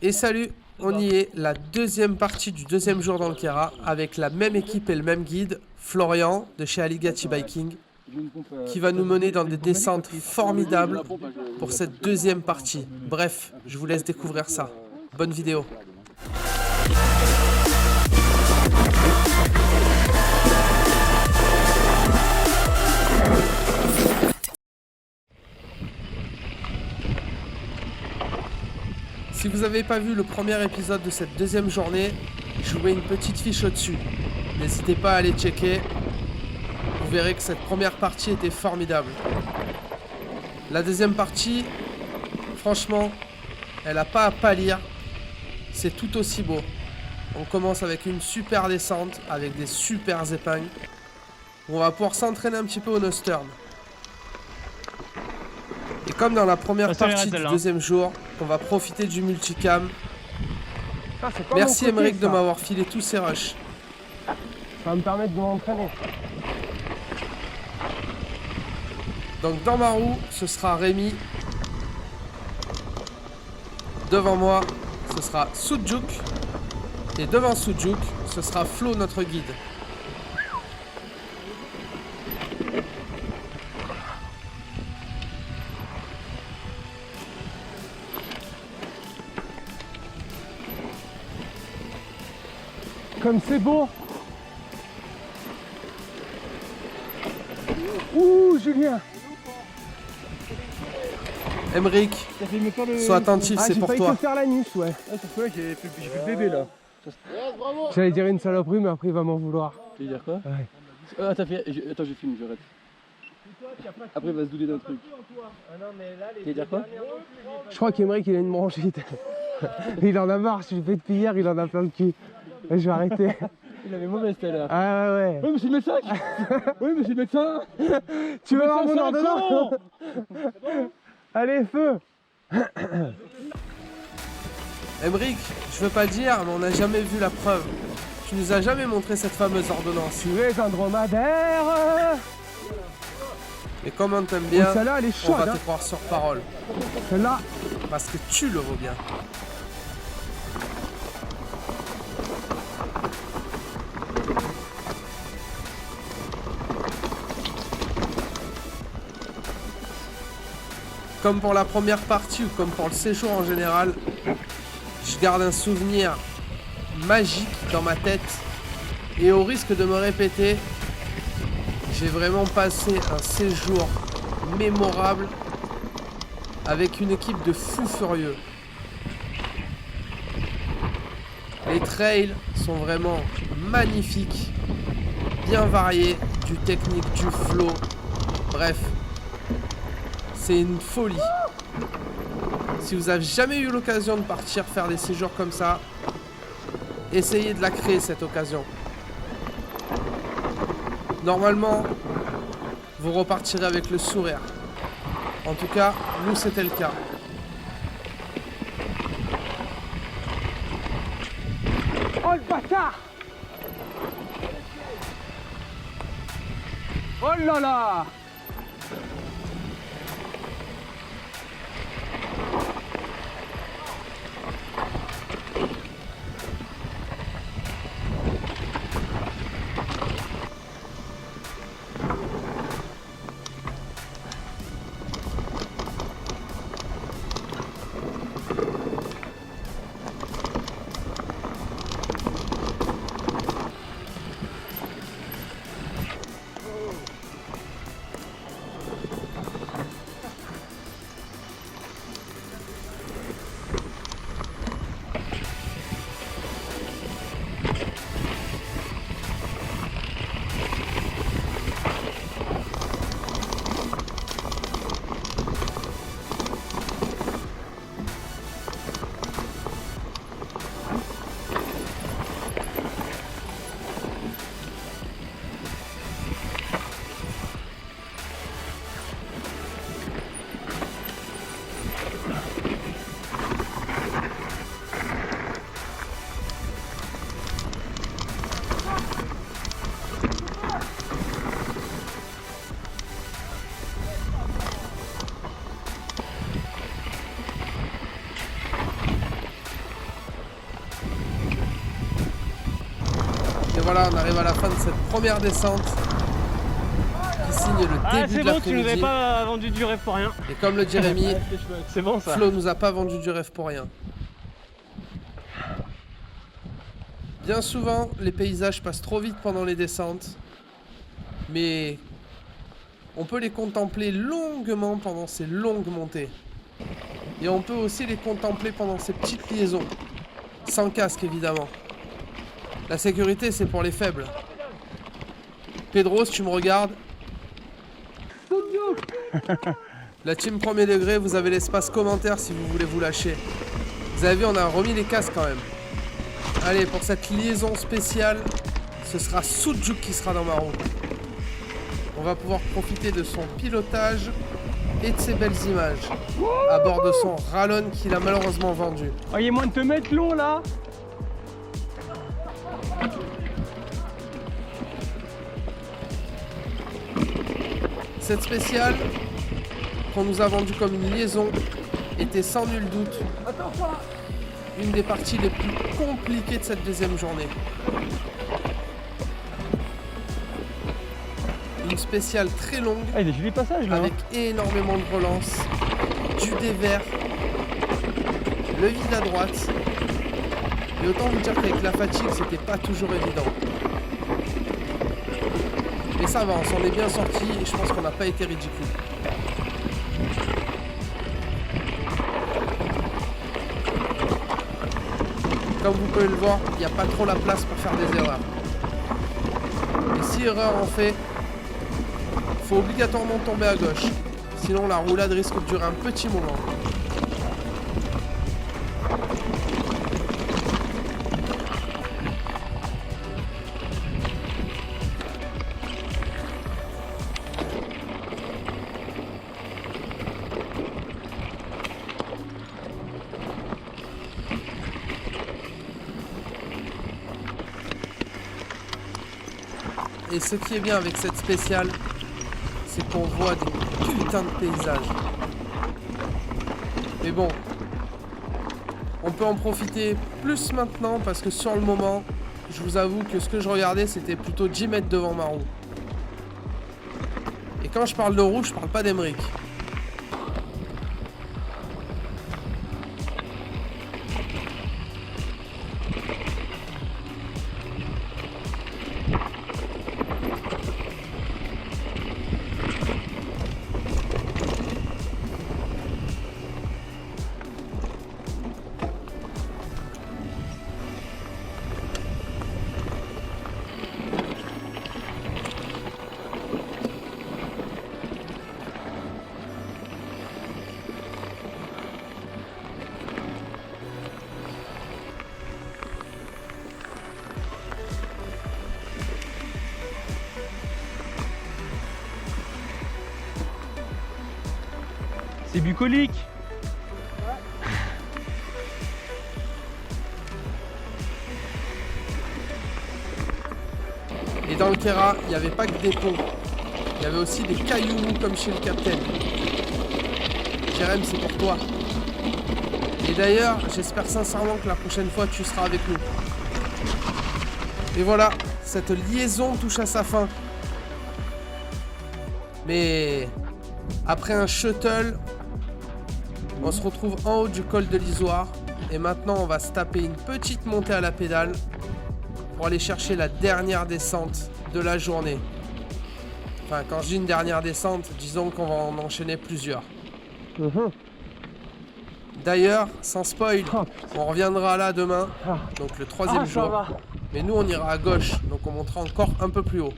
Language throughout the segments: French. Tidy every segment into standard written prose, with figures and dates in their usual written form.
Et salut, on y est, la deuxième partie du deuxième jour dans le Kera, avec la même équipe et le même guide, Florian de chez Aligati Biking, qui va nous mener dans des descentes formidables pour cette deuxième partie. Bref, je vous laisse découvrir ça. Bonne vidéo. Si vous n'avez pas vu le premier épisode de cette deuxième journée, je vous mets une petite fiche au-dessus. N'hésitez pas à aller checker. Vous verrez que cette première partie était formidable. La deuxième partie, franchement, elle n'a pas à pâlir. C'est tout aussi beau. On commence avec une super descente, avec des super épingles. On va pouvoir s'entraîner un petit peu au Nosturn. Et comme dans la première partie du deuxième jour, on va profiter du multicam. Merci Emeric de m'avoir filé tous ces rushs. Ça va me permettre de m'entraîner. Donc dans ma roue, ce sera Rémi. Devant moi, ce sera Sujuk. Et devant Sujuk, ce sera Flo, notre guide. Comme c'est beau. Ouh, Julien. Emeric, sois attentif, c'est pour toi. J'ai failli te faire la niche, ouais. Ah, c'est pour ça que j'ai fait le bébé là. J'allais dire une saloperie, mais après il va m'en vouloir. Tu veux dire quoi? Ouais. Ah, attends, je filme, j'arrête. Après il va se douter d'un truc. Tu veux dire quoi? Je crois qu'Emeric il a une bronchite. Il en a marre, je l'ai fait depuis hier, il en a plein le cul. Je vais arrêter. Il avait mauvaise telle là. Ah ouais. Oui, monsieur le médecin. Oui, monsieur le médecin. Tu veux voir mon ordonnance? Allez, feu. Emeric, je veux pas dire, mais on n'a jamais vu la preuve. Tu nous as jamais montré cette fameuse ordonnance. Tu es un dromadaire. Et comme on t'aime bien, Oh, celle-là, elle est on chaude, va te croire sur parole. Celle-là. Parce que tu le vaux bien. Comme pour la première partie ou comme pour le séjour en général, je garde un souvenir magique dans ma tête. Et au risque de me répéter, j'ai vraiment passé un séjour mémorable avec une équipe de fous furieux. Les trails sont vraiment magnifiques, bien variés, du technique, du flow, bref. C'est une folie. Si vous n'avez jamais eu l'occasion de partir faire des séjours comme ça, essayez de la créer cette occasion. Normalement, vous repartirez avec le sourire. En tout cas, nous c'était le cas. Oh le bâtard. Oh là là. voilà, on arrive à la fin de cette première descente qui signe le début c'est de bon, tu nous avais l'après-midi. pas vendu du rêve pour rien. Et comme le dit Rémi, C'est bon ça. Flo nous a pas vendu du rêve pour rien. Bien souvent, les paysages passent trop vite pendant les descentes, mais on peut les contempler longuement pendant ces longues montées. Et on peut aussi les contempler pendant ces petites liaisons, sans casque évidemment. La sécurité, c'est pour les faibles. Pedro, si tu me regardes, la team premier degré, vous avez l'espace commentaire si vous voulez vous lâcher. Vous avez vu, on a remis les casques quand même. Allez, pour cette liaison spéciale, ce sera Sujuk qui sera dans ma roue. On va pouvoir profiter de son pilotage et de ses belles images à bord de son Rallon qu'il a malheureusement vendu. Oh, il est moins de te mettre long là. Cette spéciale qu'on nous a vendue comme une liaison était sans nul doute une des parties les plus compliquées de cette deuxième journée. Une spéciale très longue, Ah, il y a des jolis passages là. avec énormément de relance, du dévers, le vide à droite. Et autant vous dire qu'avec la fatigue, c'était pas toujours évident. Mais ça va, on s'en est bien sorti et je pense qu'on n'a pas été ridicule. Comme vous pouvez le voir, il n'y a pas trop la place pour faire des erreurs. Et si erreur on fait, il faut obligatoirement tomber à gauche. Sinon la roulade risque de durer un petit moment. Et ce qui est bien avec cette spéciale, c'est qu'on voit des putains de paysages. Mais bon, on peut en profiter plus maintenant parce que sur le moment, je vous avoue que ce que je regardais, c'était plutôt 10 mètres devant ma roue. Et quand je parle de roue, je parle pas d'Emeric. C'est bucolique. Et dans le Kera, il n'y avait pas que des ponts. Il y avait aussi des cailloux comme chez le capitaine. Jérém, c'est pour toi. Et d'ailleurs, j'espère sincèrement que la prochaine fois, tu seras avec nous. Et voilà, cette liaison touche à sa fin. Mais après un shuttle, on se retrouve en haut du col de l'Isoire. Et maintenant, on va se taper une petite montée à la pédale pour aller chercher la dernière descente de la journée. Enfin, quand je dis une dernière descente, disons qu'on va en enchaîner plusieurs. D'ailleurs, sans spoil, on reviendra là demain, donc le troisième jour. Va. Mais nous, on ira à gauche, donc on montera encore un peu plus haut.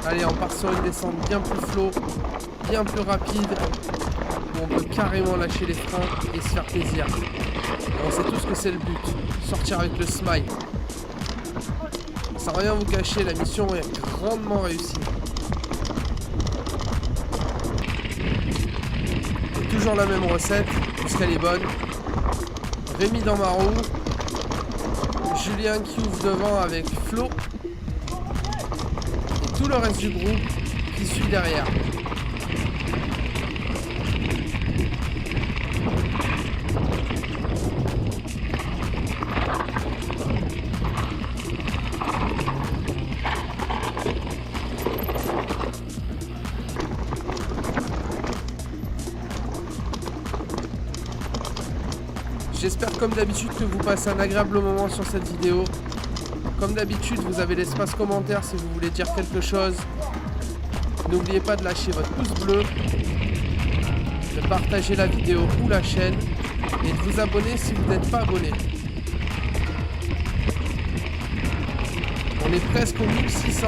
Allez, on part sur une descente bien plus flow, bien plus rapide, où on peut carrément lâcher les freins et se faire plaisir. Et on sait tous que c'est le but, sortir avec le smile. Sans rien vous cacher, la mission est grandement réussie. Et toujours la même recette, puisqu'elle est bonne. Rémi dans ma roue, Julien qui ouvre devant avec Flo, et tout le reste du groupe qui suit derrière. J'espère comme d'habitude que vous passez un agréable moment sur cette vidéo. Comme d'habitude, vous avez l'espace commentaire si vous voulez dire quelque chose. N'oubliez pas de lâcher votre pouce bleu, de partager la vidéo ou la chaîne et de vous abonner si vous n'êtes pas abonné. On est presque aux 1600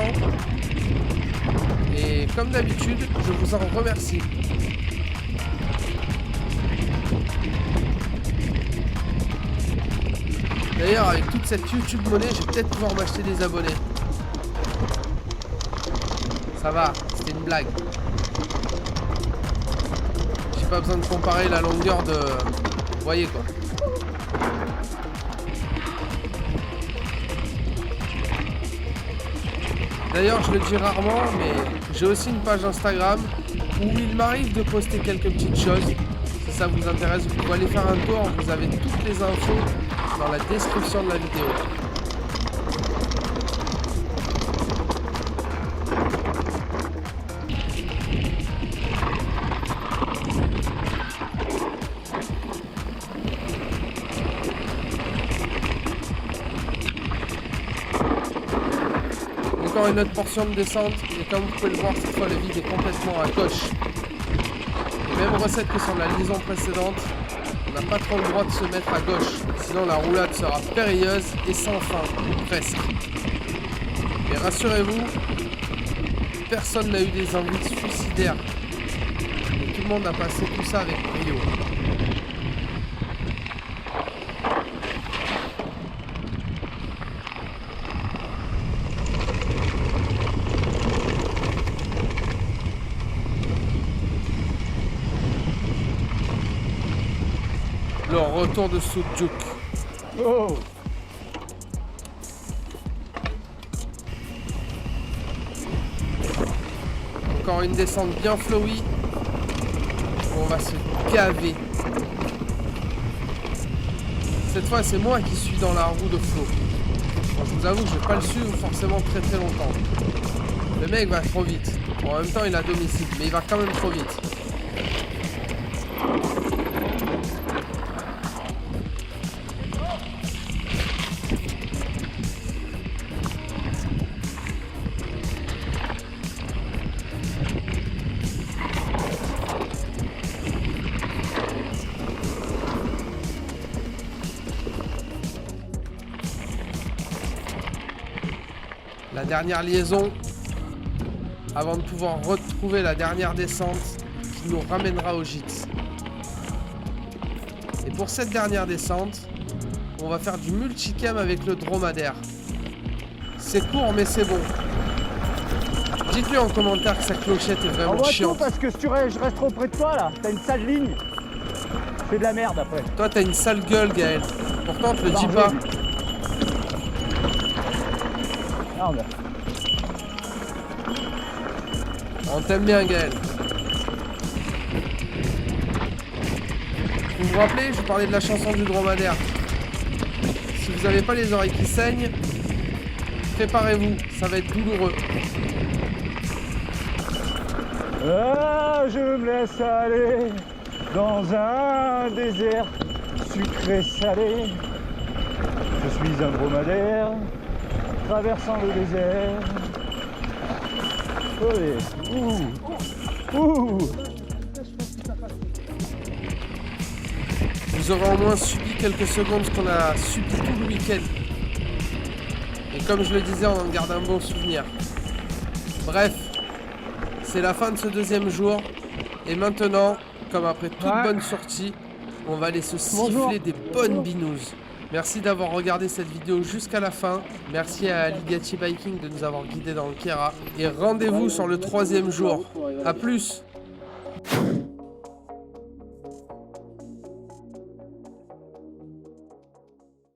et comme d'habitude, je vous en remercie. D'ailleurs, avec toute cette YouTube monnaie, je vais peut-être pouvoir m'acheter des abonnés. Ça va, c'était une blague. J'ai pas besoin de comparer la longueur de... Vous voyez quoi. D'ailleurs, je le dis rarement, mais j'ai aussi une page Instagram où il m'arrive de poster quelques petites choses. Si ça vous intéresse, vous pouvez aller faire un tour. Vous avez toutes les infos dans la description de la vidéo. Encore une autre portion de descente et comme vous pouvez le voir, cette fois le vide est complètement à gauche. Et même recette que sur la liaison précédente, on n'a pas trop le droit de se mettre à gauche, sinon la roulade sera périlleuse et sans fin, ou presque. Et rassurez-vous, personne n'a eu des envies suicidaires. Et tout le monde a passé tout ça avec brio. Le retour de Sujuk. Oh. Encore une descente bien flowy. On va se gaver. Cette fois, c'est moi qui suis dans la roue de Flo. Bon, je vous avoue que je vais pas le suivre forcément très longtemps. Le mec va trop vite. Bon, en même temps, il a domicile, mais il va quand même trop vite. La dernière liaison avant de pouvoir retrouver la dernière descente qui nous ramènera au gîte. Et pour cette dernière descente, on va faire du multicam avec le dromadaire. C'est court mais c'est bon. Dites-lui en commentaire que sa clochette est vraiment chiante. Parce que si je reste trop près de toi là, t'as une sale ligne. C'est de la merde après. Toi t'as une sale gueule Gaël. Pourtant on te le dis pas. Merde. On t'aime bien Gaël. Vous vous rappelez, je vous parlais de la chanson du dromadaire. Si vous n'avez pas les oreilles qui saignent, préparez-vous, ça va être douloureux. Ah, je me laisse aller dans un désert sucré salé. Je suis un dromadaire traversant le désert. Oui. Ouh. Vous aurez au moins subi quelques secondes ce qu'on a subi tout le week-end. Et comme je le disais, on en garde un bon souvenir. Bref, c'est la fin de ce deuxième jour. Et maintenant, comme après toute bonne sortie, on va aller se siffler des bonnes binouses. Merci d'avoir regardé cette vidéo jusqu'à la fin. Merci à Ligati Biking de nous avoir guidés dans le Kera. Et rendez-vous sur le 3e jour. A plus!